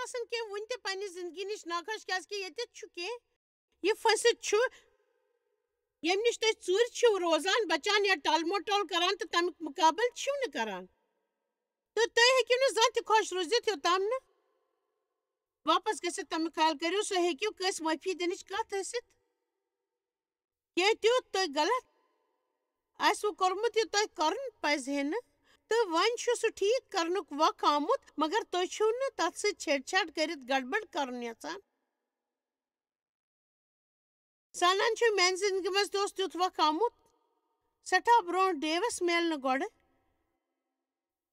آسان کہ ون تہ پننہِ زندگی نش ناخوش کیازکہ ییٚتٮ۪تھ چھُ کینٛہہ یہِ پھٔسِتھ چھُ ییٚمہِ نِش تُہۍ ژوٗرِ چھِو روزان بچان یا ٹال مٹول کران تہٕ تمیُک مُقابل چھِو نہٕ کران تہٕ تُہۍ ہیٚکِو نہٕ زانٛہہ تہِ خۄش روٗزِتھ یوٚتام نہٕ واپس گٔژھِتھ تمیُک خیال کٔرِو سُہ ہیٚکِو کٲنٛسہِ معٲفی دِنٕچ کتھ ٲسِتھ کینٛہہ تیُتھ تۄہہِ غلط آسوٕ کوٚرمُت یہِ تۄہہِ کرُن پزِ ہے نہٕ تہٕ وۄنۍ چھُ سُہ ٹھیٖک کرنُک وق آمُت مگر تُہۍ چھِو نہٕ تتھ سۭتۍ چھیڑ چھاڑ کٔرِتھ گڑبڑ کرُن یژھان سنان چھُ میانہِ زندگی منٛز تہِ اوس تیُتھ وق آمُت سٮ۪ٹھاہ برونٛٹھ ڈیوس میلنہٕ گۄڈٕ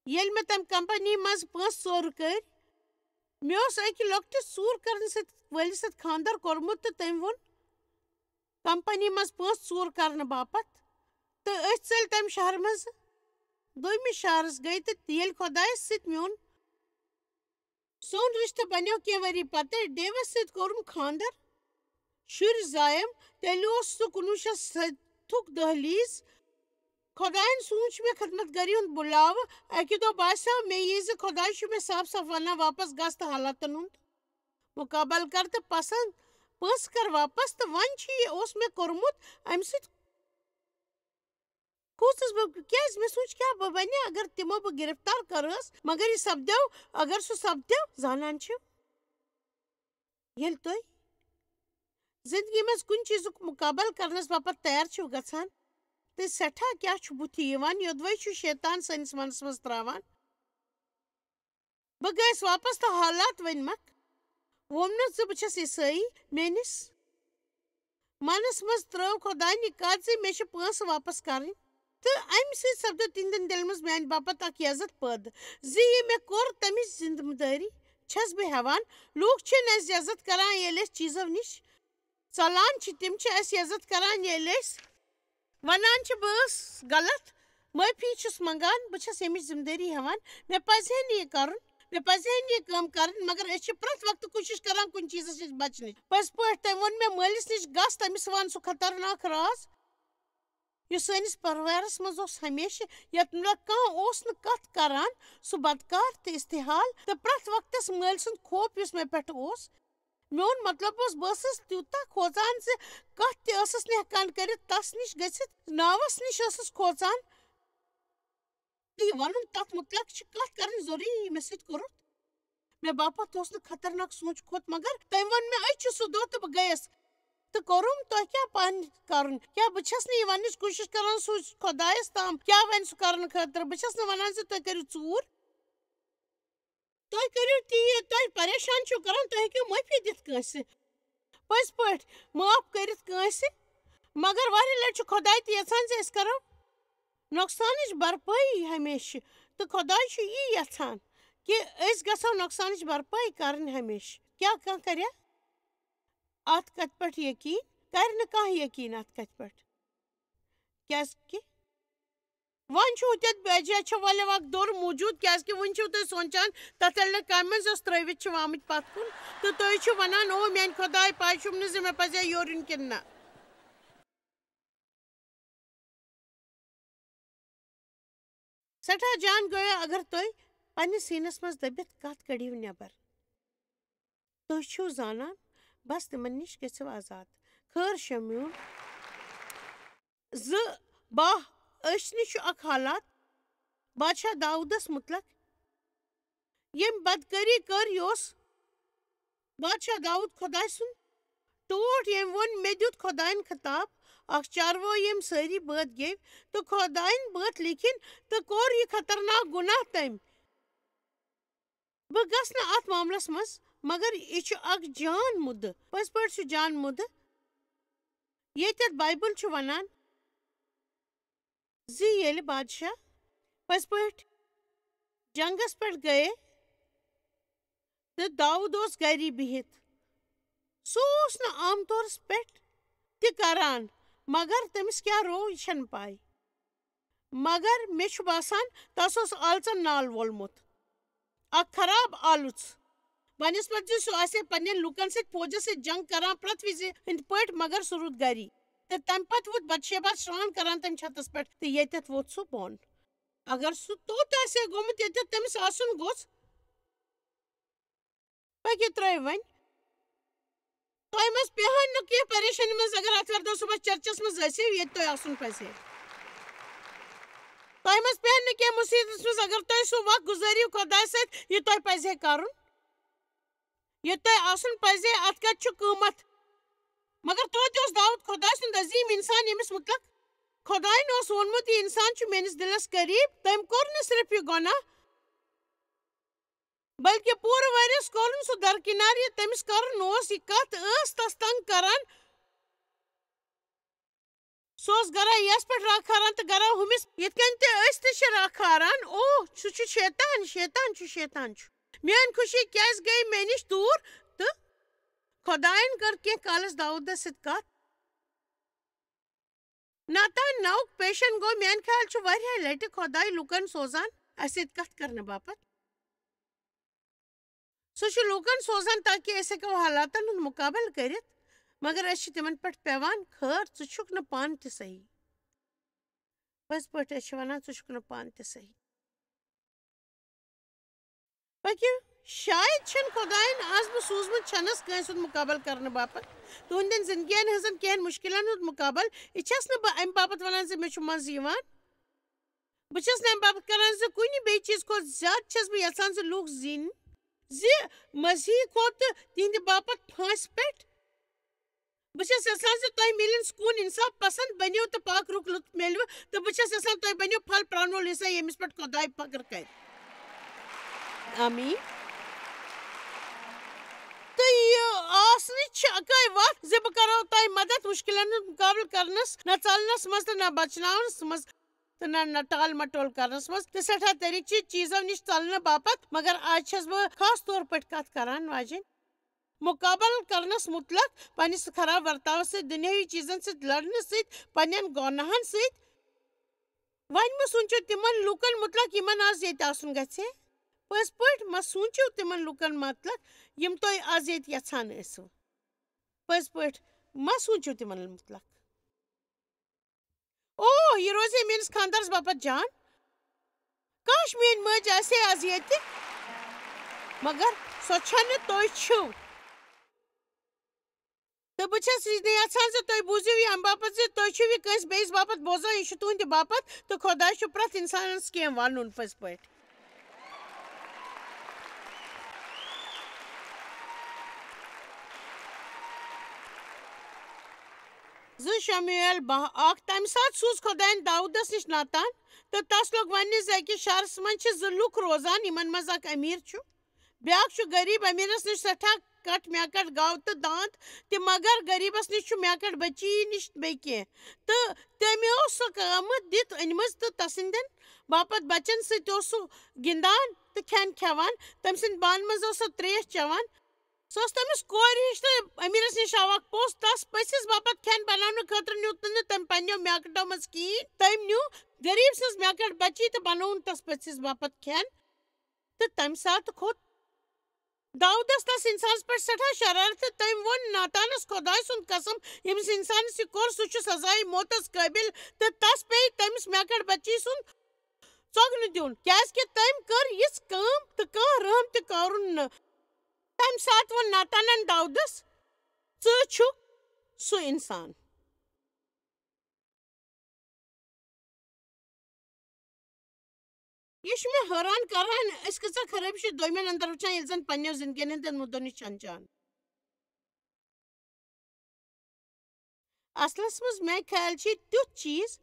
ییٚلہِ مےٚ تمہِ کمپنی منٛز پونٛسہٕ ژوٗرٕ کٔرۍ مےٚ اوس أکہِ لۄکٹہِ ژوٗر کرنہٕ وٲلِس سۭتۍ خانٛدر کوٚرمُت تہٕ تٔمۍ ووٚن کمپنی منٛز پونٛسہٕ ژوٗر کرنہٕ باپتھ تہٕ أسۍ ژٔلۍ تمہِ شہرٕ منٛزٕ دوٚیمِس شہرس گٔیہِ تہٕ ییٚلہِ خۄدایس سۭتۍ میون سون رشتہٕ بنیو کینٛہہ ؤری پتہٕ ڈیوس سۭتۍ کوٚرُم خانٛدر شُرۍ زایم تیٚلہِ اوس سُہ 1970 دہلیٖز خۄداین سوٗنٛچ مےٚ خدمت گٔری ہُنٛد بُلاوٕ اکہِ دۄہ باسیو مےٚ یہِ زِ خۄداے چھُ مےٚ صاف صاف ونان واپس گژھ تہٕ حالاتن ہُنٛد مُقابل کر تہٕ پسنٛد پونٛسہٕ کر واپس تہٕ وۄنۍ چھُ یہِ اوس مےٚ کوٚرمُت امہِ سۭتۍ کھوٗژٕس بہٕ کیٛازِ مےٚ سوٗنٛچ کیٛاہ بہٕ بنہِ اگر تِمو بہٕ گرفتار کٔرہس مگر یہِ سپدیو اگر سُہ سپدیو زانان چھِو ییٚلہِ تُہۍ زندگی منٛز کُنہِ چیٖزُک مُقابل کرنس باپتھ تیار چھِو گژھان تہٕ سٮ۪ٹھاہ کیٛاہ چھُ بُتھِ یِوان یوٚدوے چھُ شیطان سٲنِس منس منٛز ترٛاوان بہٕ گٔیس واپس تہٕ حالات ؤنۍمکھ ووٚنمَس زِ بہٕ چھس عیسٲیی میٲنِس منس منٛز ترٲو خۄداین یہِ کتھ زِ مےٚ چھِ پونٛسہٕ واپس کرٕنۍ تہٕ امہِ سۭتۍ سپدیو تِہنٛدٮ۪ن دِلن منٛز میانہِ باپتھ اکھ عزت پٲدٕ زِ یہِ مےٚ کوٚر تمِچ ذمہٕ دٲری چھس بہٕ ہٮ۪وان لوٗکھ چھِنہٕ اَسہِ عزت کران ییٚلہِ أسۍ چیٖزو نِش ژلان چھِ تِم چھِ اَسہِ عزت کران ییٚلہِ أسۍ ونان چھِ بہٕ ٲسٕس غلط معٲفی چھُس منگان بہٕ چھس ییٚمِچ ذمہٕ دٲری ہٮ۪وان مےٚ پزِ ہے نہٕ یہِ کرُن مےٚ پزِ ہے نہٕ یہِ کٲم کرٕنۍ مگر أسۍ چھِ پرٛٮ۪تھ وقتہٕ کوٗشش کران کُنہِ چیٖزس نِش بچنٕچ پٔزۍ پٲٹھۍ تٔمۍ ووٚن مےٚ مٲلِس نِش گژھ تٔمِس ون سُہ خطرناک راز یُس سٲنِس پروارس منٛز اوس ہمیشہٕ یتھ مُتعلق کانٛہہ اوس نہٕ کتھ کران سُہ بدکار تہٕ استحال تہٕ پرٛٮ۪تھ وقتس مٲلۍ سُنٛد خوف یُس مےٚ پٮ۪ٹھ اوس میون مطلب اوس بہٕ ٲسٕس تیوٗتاہ کھوژان زِ کتھ تہِ ٲسٕس نہٕ ہٮ۪کان کٔرِتھ تس نِش گٔژھِتھ ناوس نِش ٲسٕس کھوژان تہٕ یہِ ونُن تتھ مُتعلق چھِ کتھ کرٕنۍ ضروٗری یہِ مےٚ سۭتۍ کوٚرُتھ مےٚ باپتھ اوس نہٕ خطرناک سونٛچ کھوت مگر تٔمۍ ووٚن مےٚ أزۍ چھُ سُہ دۄہ تہٕ بہٕ گٔیس تہٕ کوٚرُم تۄہہِ کیٛاہ پانہٕ کرُن کیٛاہ بہٕ چھس نہٕ یہِ وننٕچ کوٗشش کران سُہ خۄدایس تام کیٛاہ وَنہِ سُہ کرنہٕ خٲطرٕ بہٕ چھس نہٕ ونان زِ تُہۍ کٔرِو ژوٗر تُہۍ کٔرِو تی یہِ تۄہہِ پریشان چھِو کران تُہۍ ہیٚکِو معٲفی دِتھ کٲنٛسہِ پٔزۍ پٲٹھۍ معاف کٔرِتھ کٲنٛسہِ مگر واریاہ لٹہِ چھُ خۄداے تہِ یژھان زِ أسۍ کرو نۄقصانٕچ بھرپٲیی ہمیشہٕ تہٕ خۄداے چھُ یی یژھان کہِ أسۍ گژھو نۄقصانٕچ بھرپٲیی کرٕنۍ ہمیشہٕ کیٛاہ کانٛہہ کرِ اتھ کتھِ پٮ۪ٹھ یقیٖن کرِ نہٕ کانٛہہ یقیٖن اتھ کتھِ پٮ۪ٹھ کیٛازکہِ وۄنۍ چھُ ہُتٮ۪تھ بیجا والٮ۪و اکھ دوٚر موٗجوٗد کیٛازکہِ وُنہِ چھِو تُہۍ سونٛچان تتھ ییٚلہِ کامہِ منٛز یۄس ترٲوِتھ چھِو آمٕتۍ پتھ کُن تہٕ تُہۍ چھِو ونان او میانہِ خۄداے پاے چھُم نہٕ زِ مےٚ پزیا یورٕ یُن کِنہٕ نہ سٮ۪ٹھاہ جان گویا اگر تُہۍ پننِس سیٖنس منٛز دٔبِتھ کتھ کٔڑِو نٮ۪بر تُہۍ چھِو زانان بس تِمن نِش گٔژھِو آزاد خٲر شمیوٗن 2:12 ٲسنہِ چھُ اکھ حالات بادشاہ داوٗدس مُتعلق ییٚمۍ بدکٲری کٔر یہِ اوس بادشاہ داوٗد خۄداے سُنٛد ٹوٹھ ییٚمۍ ووٚن مےٚ دیُت خۄداین خطاب اکھ چاروٲے ییٚمۍ سٲری بٲتھ گیٚوۍ تہٕ خۄداین بٲتھ لیکھِنۍ تہٕ کوٚر یہِ خطرناک گُناہ تٔمۍ بہٕ گژھٕ نہٕ اتھ معاملس منٛز مگر یہِ چھُ اکھ جان مُدٕ پٔزۍ پٲٹھۍ چھُ جان مُدٕ ییٚتٮ۪تھ بایبل چھُ ونان زِ ییٚلہِ بادشاہ پٔزۍ پٲٹھۍ جنگس پٮ۪ٹھ گٔیے تہٕ داوٗد اوس گری بِہِتھ سُہ اوس نہٕ عام طورس پٮ۪ٹھ تہِ کران مگر تٔمِس کیٛاہ روو یہِ چھنہٕ پاے مگر مےٚ چھُ باسان تس اوس آلژن نال وولمُت اکھ خراب آلٕژ بنسبت زِ سُہ آسہِ ہے پننٮ۪ن لُکن سۭتۍ فوجس سۭتۍ جنگ کران پرٛٮ۪تھ وِزِ ہٕنٛدۍ پٲٹھۍ مگر سُہ روٗد گری تہٕ تمہِ پتہٕ ووت بتشیبہ سرٛان کران تمہِ چھتس پٮ۪ٹھ تہٕ ییٚتٮ۪تھ ووت سُہ بۄن اگر سُہ توٚت آسہِ ہے گوٚمُت ییٚتٮ۪تھ تٔمِس آسُن گوٚژھ پکہ ترٲیِو وۄنۍ تۄہہِ منٛز پیٚہن نہٕ کینٛہہ پریشٲنی منٛز اگر آتھوارِ دۄہ صُبحس چرچس منٛز ٲسِو ییٚتہِ تۄہہِ آسُن پزِ تۄہہِ منٛز پیٚہن نہٕ کینٛہہ مُصیبتس منٛز اگر تُہۍ سُہ وقت گُزٲرِو خۄداے سۭتۍ یہِ تۄہہِ پزِ ہے کرُن یہِ تۄہہِ آسُن پزِ ہے اتھ کتہِ چھُ قۭمتھ مگر توتہِ اوس داوُد خۄداے سُنٛد عظیٖم انسان ییٚمِس مُتلق خۄداین اوس ووٚنمُت یہِ انسان چھُ میٲنِس دِلس قریٖب تٔمۍ کوٚر نہٕ صرف یہِ گۄناہ بلکہِ پوٗرٕ ؤرِیس کوٚرُن سُہ درکنار یہِ تٔمِس کرُن اوس یہِ کتھ ٲس تس تنگ کران سُہ اوس گرا یس پٮ۪ٹھ راکھاران تہٕ گرا ہُمِس یِتھ کٔنۍ تہِ أسۍ تہِ چھِ راکھاران سُہ چھُ شیطان چھُ میٲنۍ خوشی کیازِ گٔیہِ مےٚ نِش دوٗر تہٕ خۄداین کٔر کینٛہہ کالس داوٗدس سۭتۍ کتھ ناتان ناوُک پیشن گوٚو میانہِ خیال چھُ واریاہ لٹہِ خۄداے لُکن سوزان اسہِ سۭتۍ کتھ کرنہٕ باپتھ سُہ چھُ لوٗکن سوزان تاکہِ أسۍ ہیٚکو حالاتن ہُنٛد مُقابل کٔرِتھ مگر أسۍ چھِ تِمن پٮ۪ٹھ پیٚوان خٲر ژٕ چھُکھ نہٕ پانہٕ تہِ صحیح پٔزۍ پٲٹھۍ أسۍ چھِ ونان ژٕ چھُکھ نہٕ پانہٕ تہِ صحیح پٔکِو شاید چھنہٕ خۄداین آز بہٕ سوٗزمُت چھنس کٲنٛسہِ ہُنٛد مُقابل کرنہٕ باپتھ تُہنٛدٮ۪ن زندگین ہٕنٛزن کینٛہہ مُشکلن ہُنٛد مُقابل یہِ چھس نہٕ بہٕ امہِ باپتھ ونان زِ مےٚ چھُ مزٕ یِوان بہٕ چھس نہٕ امہِ باپتھ کران زِ کُنہِ بیٚیہِ چیٖز کھۄتہٕ زیادٕ چھس بہٕ یژھان زِ لُکھ زینۍ زِ مسیح کھوٚت تِہنٛدِ باپتھ پھٲنٛسہِ پٮ۪ٹھ بہٕ چھس یژھان زِ تۄہہِ مِلِن سکوٗن انصاف پسنٛد بٔنِو تہٕ پاک رُخ لُطف میلوٕ تہٕ بہٕ چھس یژھان تُہۍ بٔنِو پھل پراون وول عیٖساے ییٚمِس پٮ۪ٹھ خۄداے فخر کرِ آمیٖن تہٕ یہِ آسنٕچ چھِ اکٲے وتھ زِ بہٕ کرو تۄہہِ مدد مُشکلن ہُنٛد مُقابلہٕ کرنس نہ ژلنس منٛز تہٕ نہ بچناونس منٛز تہٕ نہ ٹال مٹول کرنس منٛز تہٕ سٮ۪ٹھاہ طریٖقہٕ چھِ چیٖزو نِش ژلنہٕ باپتھ مگر آز چھس بہٕ خاص طور پٲٹھۍ کتھ کران واجیٚنۍ مُقابل کرنس مُتلق پننِس خراب ورتاوس سۭتۍ دُنیٲوی چیٖزن سۭتۍ لڑنہٕ سۭتۍ پننٮ۪ن گۄناہن سۭتۍ وۄنۍ مہ سوٗنچِو تِمن لُکن مُتلق یِمن آز ییٚتہِ آسُن گژھِ ہے پٔزۍ پٲٹھۍ مہ سوٗنچِو تِمن لُکن مُتلق یِم تُہۍ آز ییٚتہِ یژھان ٲسِو پٔزۍ پٲٹھۍ مہ سوٗنچِو تِمن مُتلق یہِ روزِ ہے میٲنِس خانٛدارس باپتھ جان کاش میٲنۍ مٲج آسہِ ہے آز ییٚتہِ مگر سۄ چھنہٕ تُہۍ چھِو تہٕ بہٕ چھس یہِ یژھان زِ تُہۍ بوٗزِو یہِ امہِ باپتھ زِ تُہۍ چھِو یہِ کٲنٛسہِ بیٚیِس باپتھ بوزان یہِ چھُ تُہنٛدِ باپتھ تہٕ خۄداے چھُ پرٛٮ۪تھ انسانس کینٛہہ ونُن پٔزۍ پٲٹھۍ زٕ شمویل 12 تمہِ ساتہٕ سوٗز خۄداین داوٗدس نِش ناتان تہٕ تس لوٚگ وننہِ زِ أکِس شہرس منٛز چھِ 2 لُکھ روزان یِمن منٛز اکھ أمیٖر چھُ بیٛاکھ چھُ غریٖب أمیٖرس نِش سٮ۪ٹھاہ کٹ میکٹ گاو تہٕ دانٛد تہِ مگر غریٖبس نِش چھُ میکٹ بچی نِش بیٚیہِ کینٛہہ تہٕ تٔمۍ اوس سۄ قۭمتھ دِتھ أنمٕژ تہٕ تسٕنٛدٮ۪ن باپتھ بچن سۭتۍ اوس سُہ گِنٛدان تہٕ کھٮ۪ن کھٮ۪وان تٔمۍ سٕنٛدِ بانہٕ منٛز اوس سۄ تریش چٮ۪وان سۄ ٲس تٔمِس کورِ ہِش تہٕ أمیٖرس نِش آو اکھ پوٚژھ تس پٔژھِس باپتھ کھٮ۪ن بناونہٕ خٲطرٕ نیوٗ نہٕ تٔمۍ پننٮ۪و میکٹو منٛز کِہیٖنۍ تٔمۍ نیوٗ غریٖب سٕنٛز میکٹ بچی تہٕ بنووُن تس پٔژھِس باپتھ کھٮ۪ن تہٕ تمہِ ساتہٕ کھوٚت داوٗدس تس انسانس پٮ۪ٹھ سٮ۪ٹھاہ شرارت تہٕ تٔمۍ ووٚن ناتانس خۄداے سُنٛد قسم ییٚمِس انسانس یہِ کوٚر سُہ چھُ سزایہِ موتس قٲبِل تہٕ تس پیٚیہِ تٔمِس میکٹ بچی سُنٛد ژۄگنہٕ دیُن کیازکہِ تٔمۍ کٔر یِژھ کٲم تہٕ کانٛہہ رحم تہِ کوٚرُن نہٕ تمہِ ساتہٕ ووٚن ناتانن داوٗدس ژٕ چھُکھ سُہ انسان یہِ چھُ مےٚ حٲران کران أسۍ کۭژاہ خرٲبی چھِ دویمٮ۪ن انٛدر وٕچھان ییٚلہِ زن پننٮ۪و زندگین ہٕنٛدٮ۪ن مُدن نِش چھنچان اصلس منٛز میانہِ خیال چھِ یہِ تیُتھ چیٖز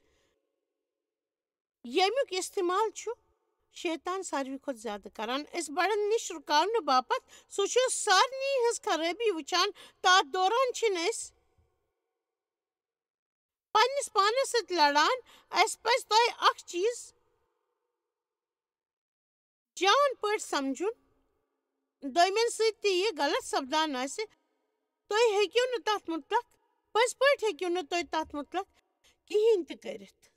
ییٚمیُک استعمال چھُ شیطان ساروی کھۄتہٕ زیادٕ کران أسۍ بڑن نِش رُکاونہٕ باپتھ سُہ چھُ سارنٕے ہٕنٛز خرٲبی وٕچھان تہٕ اتھ دوران چھِنہٕ أسۍ پننِس پانس سۭتۍ لڑان اسہِ پزِ تۄہہِ اکھ چیٖز جان پٲٹھۍ سمجُن دویمٮ۪ن سۭتۍ تہِ یہِ غلط سپدان آسہِ تُہۍ ہیٚکِو نہٕ تتھ مُتلق پٔزۍ پٲٹھۍ ہیٚکِو نہٕ تُہۍ تتھ مُتلق کِہیٖنۍ تہِ کٔرِتھ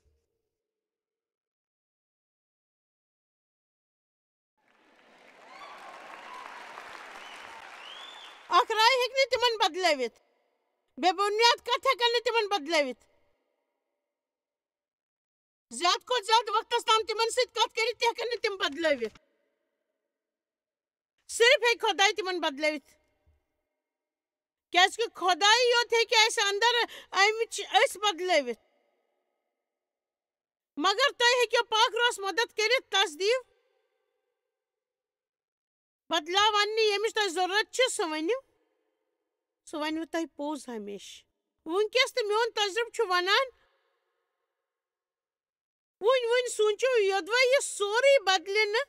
اکھ راے ہیٚکہِ نہٕ تِمن بدلٲوِتھ بے بُنیاد کتھ ہٮ۪کن نہٕ تِمن بدلٲوِتھ زیادٕ کھۄتہٕ زیادٕ وقتس تام تِمن سۭتۍ کتھ کٔرِتھ تہِ ہٮ۪کن نہٕ تِم بدلٲوِتھ صرف ہے خدائی تمن بدلوت کیازکہ خدائی یوت ہے کہ اسہ اندر امچ اس بدلوت مگر تُہۍ ہیٚکِو پاک روحس مدد کٔرِتھ تس دِیِو بدلاو اننہِ ییٚمِچ تۄہہِ ضروٗرت چھِ سُہ ؤنِو سُہ ونوٕ تۄہہِ پوٚز ہمیشہٕ وٕنکیٚس تہٕ میون تجربہٕ چھُ ونان وٕنۍ سوٗنٛچِو یوٚدوے یہِ سورُے بدلہِ نہٕ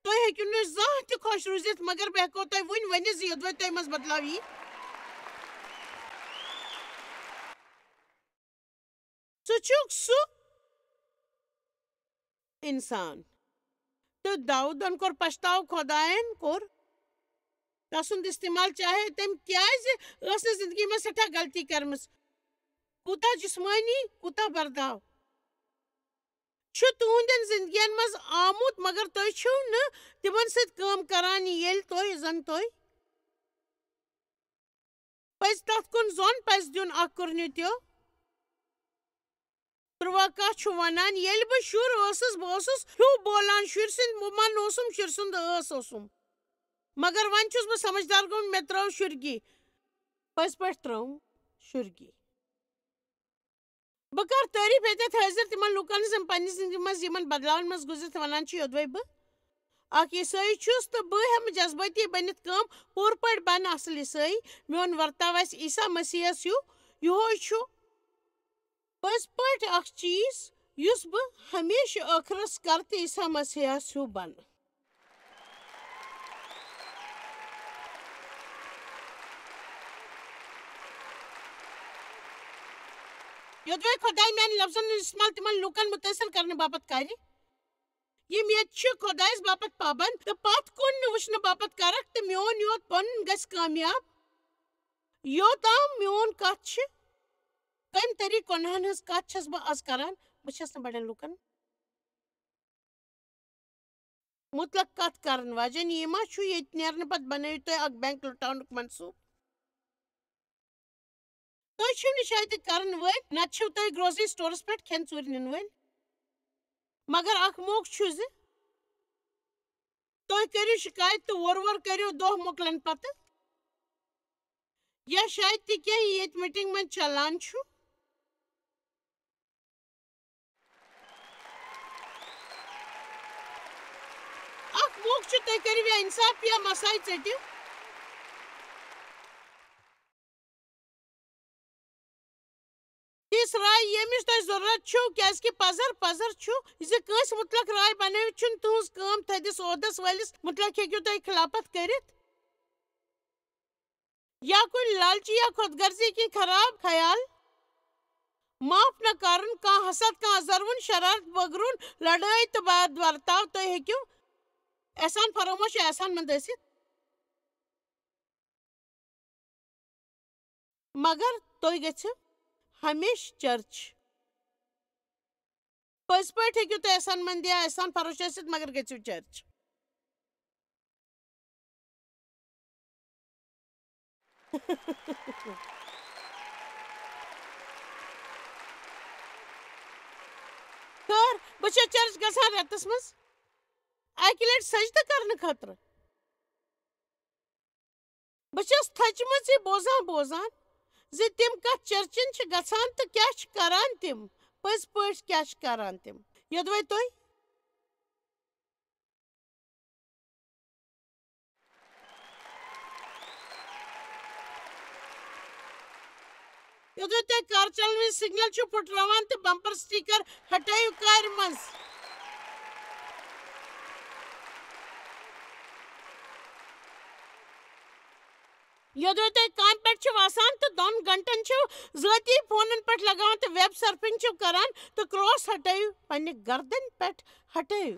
تُہۍ ہیٚکِو نہٕ زانٛہہ تہِ خۄش روٗزِتھ مگر بہٕ ہٮ۪کو تۄہہِ وٕنۍ ؤنِتھ زِ یوٚدوے تۄہہِ منٛز بدلاو یی ژٕ چھُکھ سُہ انسان تہٕ داودن کوٚر پشتاو خۄداین کوٚر تسُنٛد استعمال چاہے تٔمۍ کیازِ ٲس نہٕ زندگی منٛز سٮ۪ٹھاہ غلطی کٔرمٕژ کوٗتاہ جسمٲنی کوٗتاہ برداو چھُ تُہنٛدٮ۪ن زندگین منٛز آمُت مگر تُہۍ چھِو نہٕ تِمن سۭتۍ کٲم کران ییٚلہِ تُہۍ پزِ تتھ کُن زوٚن پزِ دیُن اکھ کُرنِتیو پرواکا چھُ ونان ییٚلہِ بہٕ شُر ٲسٕس بہٕ اوسُس ہیوٗ بولان شُرۍ سٕنٛدۍ من اوسُم شُرۍ سُنٛد ٲس اوسُم مگر وۄنۍ چھُس بہٕ سمجھدار گوٚمُت مےٚ ترٲو شُرگی پٔزۍ پٲٹھۍ ترٲوٕم شُرگی بہٕ کرٕ تعریٖف ییٚتٮ۪تھ حٲضِر تِمن لُکن ہٕنٛز یِم پننہِ زندگی منٛز یِمن بدلاون منٛز گُزرِتھ ونان چھِ یوٚدوے بہٕ اکھ عیسٲیی چھُس تہٕ بہٕ ہٮ۪مہٕ جذبٲتی بٔنِتھ کٲم پوٗرٕ پٲٹھۍ بنہٕ اصل عیسٲیی میون ورتاو آسہِ عیسیٰ مسیحس ہیوٗ یِہوے چھُ پٔزۍ پٲٹھۍ اکھ چیٖز یُس بہٕ ہمیشہٕ ٲخرس کرٕ تہٕ عیسیٰ مسیحس ہیوٗ بنہٕ یوٚدوے خۄداے میانہِ لفظن ہُنٛد استعمال تِمن لُکن مُتٲثر کرنہٕ باپتھ کرِ یِم ییٚتہِ چھِ خۄدایس باپتھ پابنٛد تہٕ پتھ کُن نہٕ وٕچھنہٕ باپتھ کرکھ تہٕ میون یوت پنُن گژھِ کامیاب یوتام میون کتھ چھِ کمہِ طریٖقہٕ گۄنہن ہٕنٛز کتھ چھس بہٕ آز کران بہٕ چھس نہٕ بڑٮ۪ن لُکن مُتلق کتھ کرن واجٮ۪ن یہِ ما چھُ ییٚتہِ نیرنہٕ پتہٕ بنٲیِو تُہۍ اکھ بینک لُٹاونُک منصوٗبہٕ تُہۍ چھِو نہٕ شاید یہِ کرن وٲلۍ نتہٕ چھِو تُہۍ گروسری سٹورس پٮ۪ٹھ کھٮ۪ن ژوٗرِ نِنہٕ وٲلۍ مگر اکھ موقعہٕ چھُ زِ تُہۍ کٔرِو شکایت تہٕ وورٕ کٔرِو دۄہ مۄکلن پتہٕ یا شاید تہِ کینٛہہ ییٚتہِ میٖٹنگ منٛز چلان چھُ اکھ موقعہٕ چھُ تُہۍ کٔرِو یا انصاف یا مساے ژٔٹِو تِژھ راے ییٚمِچ تۄہہِ ضروٗرت چھُو کیازکہِ پزر چھُ زِ کٲنٛسہِ مُتلق راے بنٲوِتھ چھُنہٕ تُہنٛز کٲم تھٔدِس عہدس وٲلِس مُتلق ہیٚکِو تُہۍ خلافت کٔرِتھ یا کُنہِ لالچی یا خۄد غرضی کینٛہہ خراب خیال معاف نہ کرُن کانٛہہ حسد کانٛہہ ازروُن شرارت بٲگروُن لڑٲے تہٕ بد ورتاو تُہۍ ہیٚکِو احسان فراموش یا احسان مند ٲسِتھ مگر تُہۍ گٔژھِو ہمیشہٕ چرچ پٔزۍ پٲٹھۍ ہیٚکِو تُہۍ احسان مند یا احسان فروش ٲسِتھ مگر گٔژھِو چرچ خٲر بہٕ چھَس چرچ گژھان رٮ۪تس منٛز اکہِ لٹہِ سجدٕ کرنہٕ خٲطرٕ بہٕ چھَس تھچمٕژ یہِ بوزان زِ تِم کتھ چرچن چھِ گژھان تہٕ کیٛاہ چھِ کران تِم پٔزۍ پٲٹھۍ کیٛاہ چھِ کران تِم یوٚدوے تُہۍ کار چلاونہٕ وِزِ سگنل چھِو پھُٹراوان تہٕ بمپر سٹیکر ہٹٲیِو کارِ منٛز یوٚدوے تُہۍ کامہِ پٮ۪ٹھ چھِو آسان تہٕ 2 گنٹن چھِو ذٲتی فونن پٮ۪ٹھ لگاوان تہٕ ویب سرفنگ چھِو کران تہٕ کراس ہٹٲیِو پننہِ گردن پٮ۪ٹھ ہٹٲیِو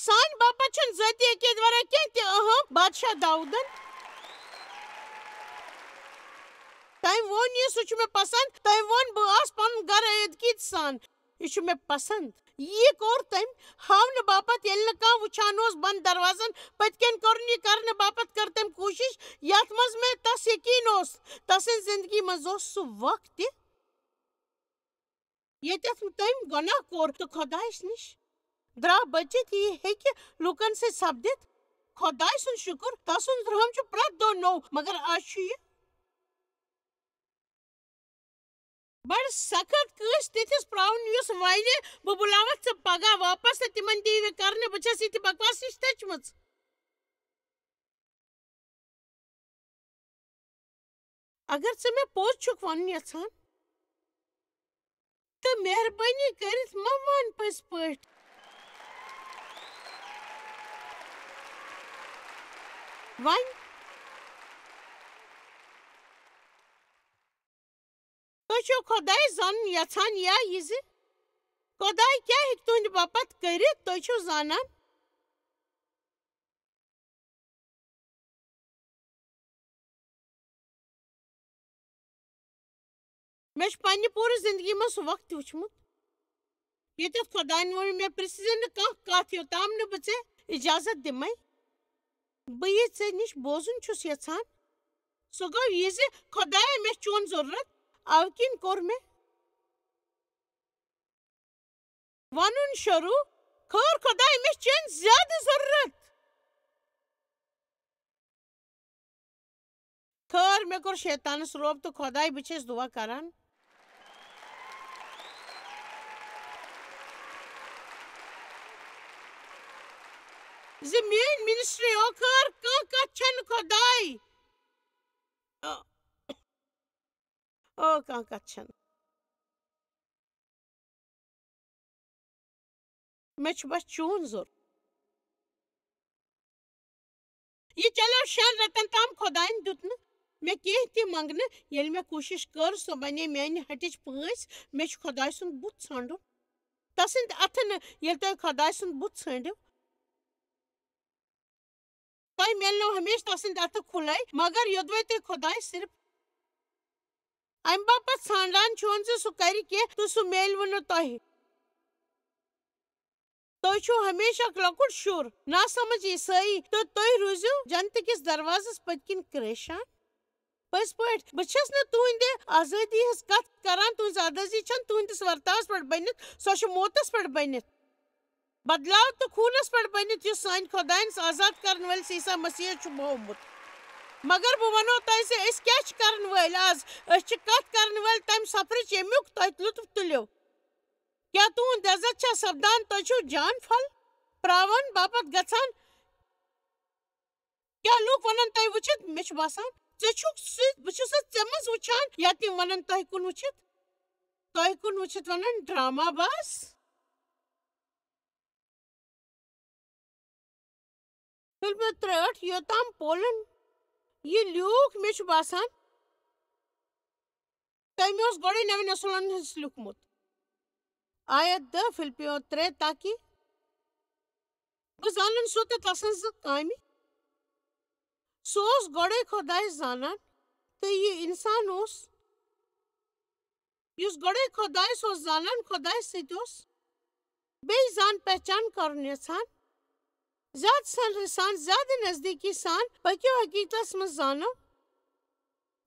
سانہِ باپتھ چھُنہٕ ذٲتی عقیٖدٕ ورٲے کینٛہہ تہِ اہم بادشاہ داودن تٔمۍ ووٚن یہِ سُہ چھُ مےٚ پسنٛد تٔمۍ ووٚن بہٕ آس پنُن گرٕ عٲیدگی سان یہِ چھُ مےٚ پسنٛد یی کوٚر تٔمۍ ہاونہٕ باپتھ ییٚلہِ نہٕ کانٛہہ وٕچھان اوس بنٛد دروازن پٔتۍ کِنۍ کوٚرُن یہِ کرنہٕ باپتھ کٔر تٔمۍ کوٗشش یتھ منٛز مےٚ تس یقیٖن اوس تسٕنٛزِ زندگی منٛز اوس سُہ وق تہِ ییٚتٮ۪تھ تٔمۍ گۄناہ کوٚر تہٕ خۄدایَس نِش درٛاو بٔچِتھ یہِ ہیٚکہِ لوٗکن سۭتۍ سپدِتھ خۄداے سُنٛد شُکر تسُنٛد رحم چھُ پرٛٮ۪تھ دۄہ نوٚو مگر آز چھُ یہِ بڑٕ سخت کٲنٛسہِ تِتھِس پراوُن یُس وَنہِ بہٕ بُلاوتھ ژٕ پگاہ واپس تہٕ تِمن دِیہِ کرنہٕ بہٕ چھَس یِتہِ بکواس نِش تٔچمٕژ اگر ژٕ مےٚ پوٚز چھُکھ وَنُن یژھان تہٕ مہربٲنی کٔرِتھ مہ وَن پٔزۍ پٲٹھۍ وۄنۍ تُہۍ چھِو خۄداے زانُن یژھان یا یہِ زِ خۄداے کیٛاہ ہیٚکہِ تُہنٛدِ باپتھ کٔرِتھ تُہۍ چھِو زانان مےٚ چھُ پننہِ پوٗرٕ زندگی منٛز سُہ وقت وٕچھمُت ییٚتٮ۪تھ خۄداین ووٚن مےٚ پرژھِ زِ نہٕ کانٛہہ کتھ یوٚتام نہٕ بہٕ ژےٚ اِجازت دِمے بہٕ یہِ ژےٚ نِش بوزُن چھُس یژھان سُہ گوٚو یہِ زِ خۄدایا مےٚ چون ضروٗرت اَوٕ کِنۍ کوٚر مےٚ وَنُن شروٗع خٲر خۄداے مےٚ چھِ چٲنۍ زیادٕ ضروٗرت خٲر مےٚ کوٚر شیطانس روب تہٕ خۄداے بہٕ چھَس دُعا کران زِ میٲنۍ منسٹری خٲر کانٛہہ کتھ چھنہٕ خۄداے کانٛہہ کتھ چھنہٕ مےٚ چھُ بس چون ضروٗرت یہِ چلیو 6 رٮ۪تن تام خۄداین دیُت نہٕ مےٚ کینٛہہ تہِ منٛگنہٕ ییٚلہِ مےٚ کوٗشِش کٔر سۄ بنے میانہِ ہٹِچ پٲنٛسۍ مےٚ چھُ خۄداے سُنٛد بُتھ ژھانڈُن تسٕنٛدِ اَتھٕ نہٕ ییٚلہِ تۄہہِ خۄداے سُنٛد بُتھ ژھٲنڈِو تۄہہِ میلنو ہمیشہٕ تسٕنٛدِ اَتھٕ کھُلے مگر یوٚدوے تُہۍ خۄداے صرف امہِ باپتھ ژھانڈان چھِہون زِ سُہ کرِ کینٛہہ تہٕ سُہ میلوٕ نہٕ تۄہہِ تُہۍ چھِو ہمیشہٕ اکھ لۄکُٹ شُر ناسمجھ عیسٲیی تہٕ تُہۍ روٗزِو جنتہٕ کِس دروازس پٔتۍ کِنۍ کریشان پٔزۍ پٲٹھۍ بہٕ چھَس نہٕ تُہنٛدِ آزٲدی ہٕنٛز کتھ کران تُہنٛز آزٲدی چھنہٕ تُہنٛدِس ورتاوس پٮ۪ٹھ بٔنِتھ سۄ چھِ موتس پٮ۪ٹھ بٔنِتھ بدلاو تہٕ خوٗنس پٮ۪ٹھ بٔنِتھ یُس سانہِ خۄدایَس آزاد کرن وٲلِس عیٖسا مسیحس چھُ مومُت مگر بہٕ ونہو تۄہہِ زِ أسۍ کیٛاہ چھِ کرن وٲلۍ آز أسۍ چھِ کتھ کرن وٲلۍ تمہِ سفرٕچ ییٚمیُک تۄہہِ لُطف تُلِو کیٛاہ تُہنٛد عزت چھا سپدان تُہۍ چھِو جان پھل پراون باپتھ گژھان کیٛاہ لوٗکھ ونن تۄہہِ وٕچھِتھ مےٚ چھُ باسان ژےٚ چھُکھ بہٕ چھُسا ژےٚ منٛز وٕچھان یا تِم ونن تۄہہِ کُن وٕچھِتھ ونن ڈراما باز فِلمہِ 63 یوٚتام پولن یہِ لیوٗکھ مےٚ چھُ باسان تٔمۍ اوس گۄڈے نوین اصوٗلن ہٕنٛدِس لیوٗکھمُت آیت 10 فِلپِیو 3 تاکہِ بہٕ زانن سُہ تہٕ تسٕنٛزٕ کامہِ سُہ اوس گۄڈے خۄداے زانان تہٕ یہِ انسان اوس یُس گۄڈے خۄدایس اوس زانان خۄدایہِ سۭتۍ اوس بیٚیہِ زان پہچان کرُن یژھان زیادٕ سنرِ سان زیادٕ نزدیٖکی سان پٔکِو حقیٖقتس منٛز زانو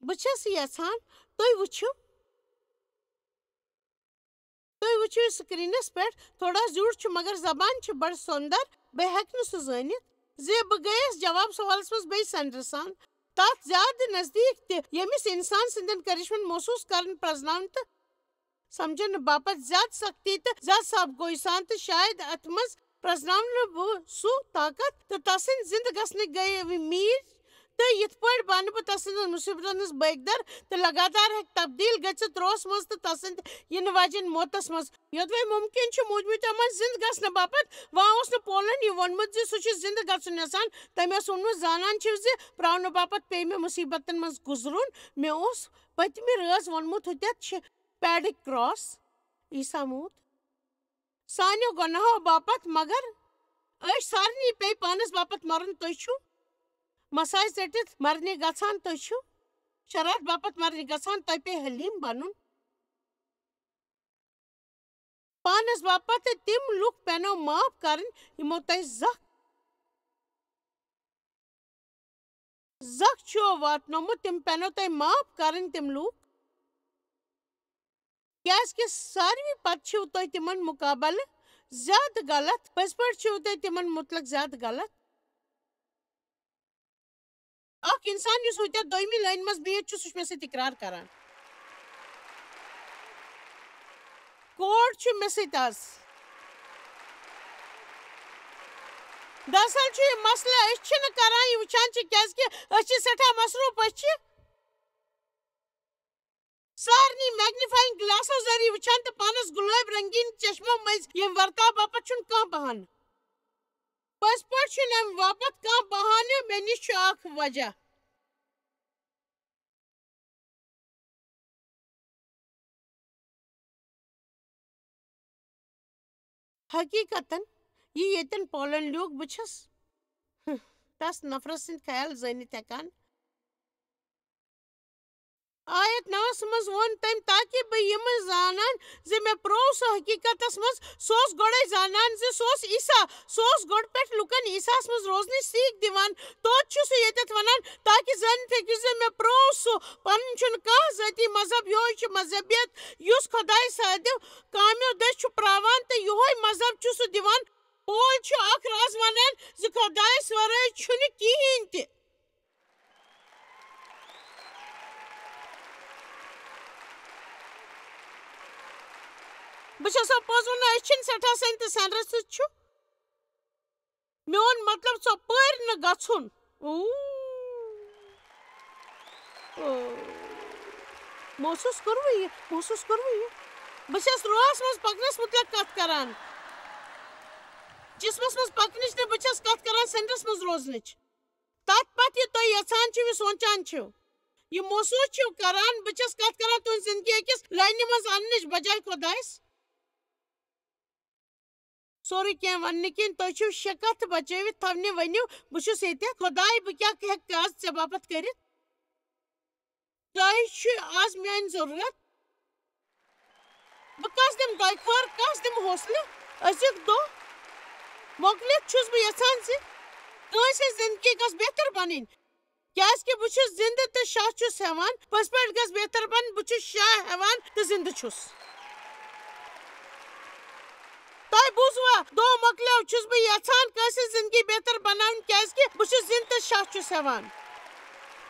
بہٕ چھَس یژھان تُہۍ وٕچھِو سکریٖنس پٮ۪ٹھ تھوڑا زیوٗٹھ چھُ مگر زبان چھِ بڑٕ سۄندر بہٕ ہٮ۪کہٕ نہٕ سُہ زٲنِتھ زِ بہٕ گٔیس جواب سوالس منٛز بیٚیہِ سنرِ سان تتھ زیادٕ نزدیٖک تہِ ییٚمِس انسان سٕنٛدٮ۪ن کرشمن محسوٗس کرن پرزناونہٕ تہٕ سمجھنہٕ باپتھ زیادٕ سختی تہٕ زیادٕ صاف گویی سان تہٕ شاید اتھ منٛز پرزناونہٕ بہٕ سُہ طاقت تہٕ تسٕنٛدۍ زِندٕ گژھنٕکۍ گٔیہِ میٖر تہٕ یِتھ پٲٹھۍ بنہٕ بہٕ تسٕنٛدٮ۪ن مُصیبتن ہٕنٛز بٲگدر تہٕ لگاتار ہٮ۪کہِ تبدیٖل گٔژھِتھ روحس منٛز تہٕ تسٕنٛدِ یِنہٕ واجٮ۪ن موتس منٛز یوٚدوے مُمکِن چھُ موٗدمٕتیو منٛز زِندٕ گژھنہٕ باپتھ وۄنۍ اوس نہٕ پولن یہِ ووٚنمُت زِ سُہ چھُ زِندٕ گژھُن یژھان تٔمۍ اوس ووٚنمُت زانان چھِو زِ پراونہٕ باپتھ پیٚیہِ مےٚ مُصیبتن منٛز گُزرُن مےٚ اوس پٔتمہِ رٲژ ووٚنمُت ہُتٮ۪تھ چھِ پیڈٕکۍ کراس عیٖسا موٗد سانیو گۄناہو باپتھ مگر أسۍ سارنٕے پیٚیہِ پانس باپتھ مرُن تُہۍ چھِو مساے ژٔٹِتھ مرنہِ گژھان تُہۍ چھِو شرارت باپتھ مرنہِ گژھان تۄہہِ پیٚیہِ حلیٖم بنُن پانس باپتھ تہٕ تِم لُکھ پٮ۪نو معاف کرٕنۍ یِمو تۄہہِ زکھ چھُو واتنومُت تِم پٮ۪نو تۄہہِ معاف کرٕنۍ تِم لوٗکھ کیازکہِ ساروی پتہٕ چھِو تُہۍ تِمن مُقابلہٕ زیادٕ غلط پٔزۍ پٲٹھۍ چھِو تُہۍ تِمن مُتلق زیادٕ غلط اکھ انسان یُس ہُتٮ۪تھ دوٚیمہِ لٲنہِ منٛز بِہِتھ چھُ سُہ چھُ مےٚ سۭتۍ اقرار کران کوڑ چھُ مےٚ سۭتۍ آز دراصل چھُ یہِ مسلہٕ أسۍ چھِنہٕ کران یہِ وٕچھان چھِ کیازکہِ أسۍ چھِ سٮ۪ٹھاہ مصروٗف أسۍ چھِ سارنٕے میگنِفایِنگ گلاسو ذٔریعہٕ وٕچھان تہٕ پانس گُلٲبۍ رنگیٖن چشمو مٔنٛزۍ ییٚمہِ ورتاو باپتھ چھُنہٕ کانٛہہ بہانہٕ پٔزۍ پٲٹھۍ چھُنہٕ امہِ باپتھ کانٛہہ بہانہٕ مےٚ نِش چھُ اکھ وجہ حقیقتن یہِ ییٚتٮ۪ن پولن لیوٗکھ بہٕ چھَس تس نفرس سٕنٛدۍ خیال زٲنِتھ ہٮ۪کان آیت 9 منٛز ووٚن تٔمۍ تاکہِ بہٕ یِمہٕ زانان زِ مےٚ پرٛوو سُہ حقیقتس منٛز سُہ اوس گۄڈے زانان زِ سُہ اوس عیسیٰ سُہ اوس گۄڈٕ پٮ۪ٹھ لُکن عیسیٰ ہس منٛز روزنٕچ سیٖکھ دِوان توتہِ چھُ سُہ ییٚتٮ۪تھ ونان تاکہِ زٲنِتھ ہیٚکِو زِ مےٚ پرٛوو سُہ پنُن چھُنہٕ کانٛہہ ذٲتی مذہب یِہوے چھُ مذہبیت یُس خۄداے سٕنٛدیو کامیو دٔسۍ چھُ پراوان تہٕ یِہوے مذہب چھُ سُہ دِوان پول چھُ اکھ راز ونان زِ خۄدایس ورٲے چھُنہٕ کِہیٖنۍ تہِ بہٕ چھَسو پوٚز وَنان أسۍ چھِنہٕ سٮ۪ٹھاہ سٔنۍ تہٕ سٮ۪نرٕ سۭتۍ چھُ میون مطلب ژۄپٲرۍ نہٕ گژھُن محسوٗس کوٚروٕ یہِ بہٕ چھَس روحس منٛز پکنس مُتعلق کتھ کران جسمس منٛز پکنٕچ نہٕ بہٕ چھَس کتھ کران سٮ۪نرس منٛز روزنٕچ تتھ پتہٕ یہِ تُہۍ یژھان چھِو یہِ سونٛچان چھِو یہِ محسوٗس چھِو کران بہٕ چھَس کتھ کران تُہنٛزِ زندگی أکِس لٲنہِ منٛز اننٕچ بجاے خۄدایس سورُے کینٛہہ وننہٕ کِنۍ تُہۍ چھِو شےٚ کتھٕ بچٲوِتھ تھونہِ ؤنِو بہٕ چھُس ییٚتٮ۪تھ خۄداے بہٕ کیٛاہ ہٮ۪کہٕ آز ژےٚ باپتھ کٔرِتھ تۄہہِ چھُ آز میٛانہِ ضروٗرت بہٕ کس دِمہٕ دۄیہِ خٲر کس دِمہٕ حوصلہٕ أزیُک دۄہ مۄکلِتھ چھُس بہٕ یژھان زِ کٲنٛسہِ ہٕنٛز زندگی گژھِ بہتر بنٕنۍ کیازکہِ بہٕ چھُس زِندٕ تہٕ شاہ چھُس ہٮ۪وان پٔزۍ پٲٹھۍ گژھِ بہتر بنٕنۍ بہٕ چھُس شاہ ہٮ۪وان تہٕ زِندٕ چھُس تۄہہِ بوٗزوا دۄہ مۄکلیو چھُس بہٕ یژھان کٲنٛسہِ ہٕنٛز زندگی بہتر بناوٕنۍ کیازکہِ بہٕ چھُس زِندٕ تہٕ شاہ چھُس ہٮ۪وان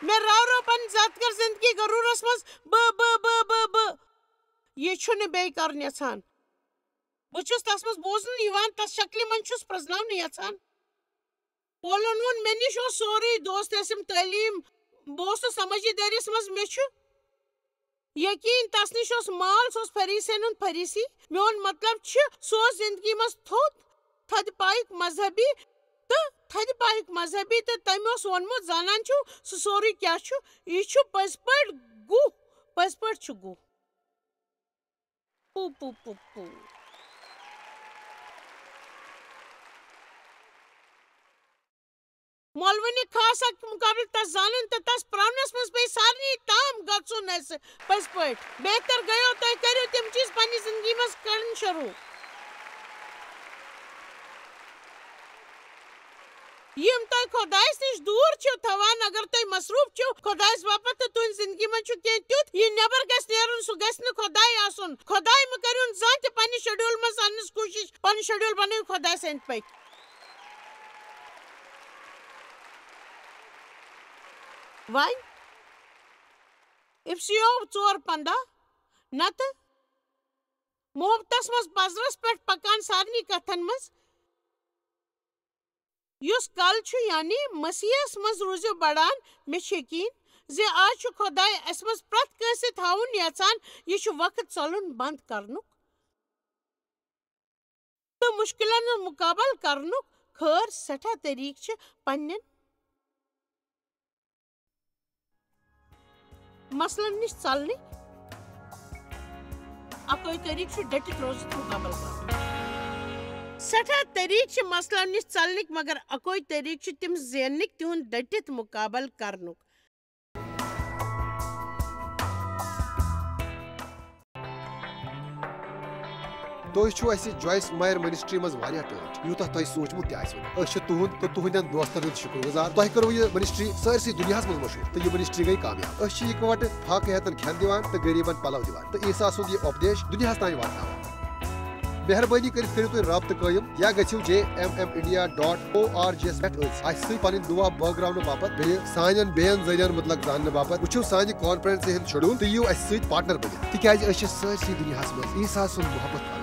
مےٚ راورو پنٕنۍ ذات گر زندگی غروٗرس منٛز بہٕ یہِ چھُنہٕ بیٚیہِ کرُن یژھان بہٕ چھُس تس منٛز بوزنہٕ یِوان تس شکلہِ منٛز چھُس پرٛزناونہٕ یژھان پولن ووٚن مےٚ نِش اوس سورُے دوست ٲسِم تعلیٖم بہٕ اوسُس سمجھی دٲریس منٛز مےٚ چھُ یقیٖن تس نِش اوس مال سُہ اوس فریٖسین ہُنٛد فریٖسی میون مطلب چھُ سُہ اوس زندگی منٛز تھدِ پایُک مذہبی تہٕ تٔمۍ اوس ووٚنمُت زانان چھِو سُہ سورُے کیٛاہ چھُ یہِ چھُ پٔزۍ پٲٹھۍ چھُ گُہہ مولوٕنہِ خاص اکھ مُقابلہٕ تس زانُن تہٕ تس پراونس منٛز پیٚیہِ سارنٕے تام گژھُن اَسہِ پٔزۍ پٲٹھۍ بہتر گٔیو تُہۍ کٔرِو تِم چیٖز پننہِ زندگی منٛز کرٕنۍ شروٗع یِم تۄہہِ خۄدایس نِش دوٗر چھِو تھاوان اگر تُہۍ مصروٗف چھِو خۄدایس باپتھ تہٕ تُہنٛزِ زندگی منٛز چھُ کینٛہہ تیُتھ یہِ نٮ۪بر گژھِ نیرُن سُہ گژھِ نہٕ خۄداے آسُن خۄداے مہٕ کٔرِہُن زانٛہہ تہِ پننہِ شیڈوٗل منٛز اننٕچ کوٗشش پنُن شیڈوٗل بنٲیِو خۄدایس أنٛدۍ پٔکۍ وۄنۍ اِفسِیو 4:15 نتہٕ محبتس منٛز پزرس پٮ۪ٹھ پکان سارنٕے کتھن منٛز یُس کل چھُ یعنی مسیحس منٛز روٗزِو بڑان مےٚ چھُ یقیٖن زِ آز چھُ خۄداے اسہِ منٛز پرٛٮ۪تھ کٲنٛسہِ تھاوُن یژھان یہِ چھُ وقت ژلُن بنٛد کرنُک تہٕ مُشکِلن ہُنٛد مُقابلہٕ کرنُک خٲر سٮ۪ٹھاہ طٔریٖقہٕ چھِ پننٮ۪ن مسلن نِش ژلنٕکۍ اکوے طٔریٖقہٕ چھُ ڈٔٹِتھ روزُن مُقابلہٕ کرُن سٮ۪ٹھاہ طٔریٖقہٕ چھِ مسلن نِش ژلنٕکۍ مگر اکوے طٔریٖقہٕ چھُ تِم زیننٕکۍ تِہُنٛد ڈٔٹِتھ مُقابلہٕ کرنُک تُہۍ چھِو اَسہِ جویس مایر منسٹری منٛز واریاہ ٹٲٹھۍ یوٗتاہ تۄہہِ سوٗنٛچمُت تہِ آسِوٕ نہٕ. أسۍ چھِ تُہُنٛد تہٕ تُہنٛدٮ۪ن دوستن ہُنٛد شُکر گُزار. تۄہہِ کٔروٕ یہِ منسٹری سٲرسٕے دُنیاہس منٛز مشہوٗر تہٕ یہِ منسٹری گٔیہِ کامیاب. أسۍ چھِ اِکوٹہٕ فاقہٕ ہٮ۪تن کھٮ۪ن دِوان تہٕ غریٖبن پلو دِوان تہٕ عیٖسا سُنٛد یہِ اُپدیش دُنیاہس تانۍ واتناوان. مہربٲنی کٔرِتھ کٔرِو تُہۍ رابطہٕ قٲیِم یا گٔژھِو jmmindia.org یَس پٮ۪ٹھ اَسہِ سۭتۍ پنٕنۍ دُعا بٲگراونہٕ باپتھ بیٚیہِ سانٮ۪ن بیٚین ذٔریعن مُتعلق زاننہٕ باپتھ وٕچھِو سانہِ کانفرنسہِ ہُنٛد شیڈوٗل تہٕ یِیِو اَسہِ سۭتۍ پارٹنر بٔنِتھ تِکیازِ أسۍ چھِ سٲرسٕے دُنیاہس منٛز عیٖسا سُنٛد محبت